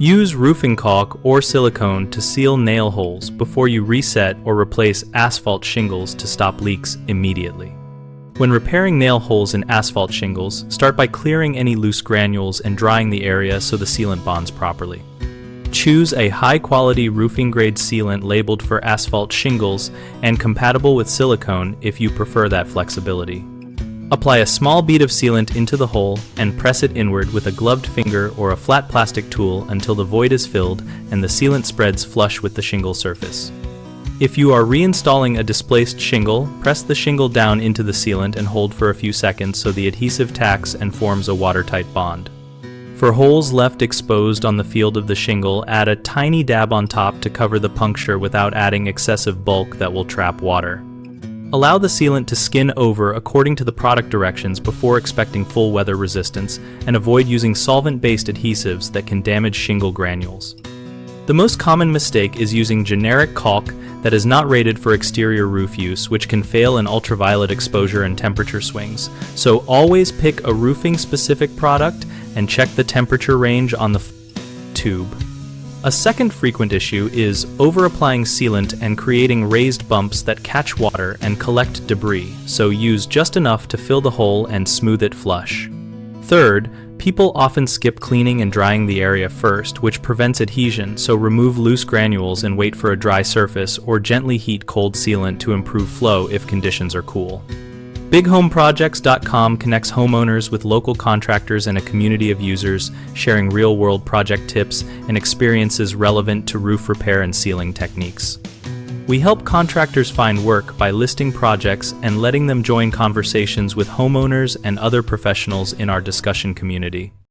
Use roofing caulk or silicone to seal nail holes before you reset or replace asphalt shingles to stop leaks immediately. When repairing nail holes in asphalt shingles, start by clearing any loose granules and drying the area so the sealant bonds properly. Choose a high-quality roofing-grade sealant labeled for asphalt shingles and compatible with silicone if you prefer that flexibility. Apply a small bead of sealant into the hole and press it inward with a gloved finger or a flat plastic tool until the void is filled and the sealant spreads flush with the shingle surface. If you are reinstalling a displaced shingle, press the shingle down into the sealant and hold for a few seconds so the adhesive tacks and forms a watertight bond. For holes left exposed on the field of the shingle, add a tiny dab on top to cover the puncture without adding excessive bulk that will trap water. Allow the sealant to skin over according to the product directions before expecting full weather resistance, and avoid using solvent-based adhesives that can damage shingle granules. The most common mistake is using generic caulk that is not rated for exterior roof use, which can fail in ultraviolet exposure and temperature swings. So always pick a roofing-specific product and check the temperature range on the tube. A second frequent issue is over-applying sealant and creating raised bumps that catch water and collect debris, so use just enough to fill the hole and smooth it flush. Third, people often skip cleaning and drying the area first, which prevents adhesion, so remove loose granules and wait for a dry surface or gently heat cold sealant to improve flow if conditions are cool. BigHomeProjects.com connects homeowners with local contractors and a community of users, sharing real-world project tips and experiences relevant to roof repair and sealing techniques. We help contractors find work by listing projects and letting them join conversations with homeowners and other professionals in our discussion community.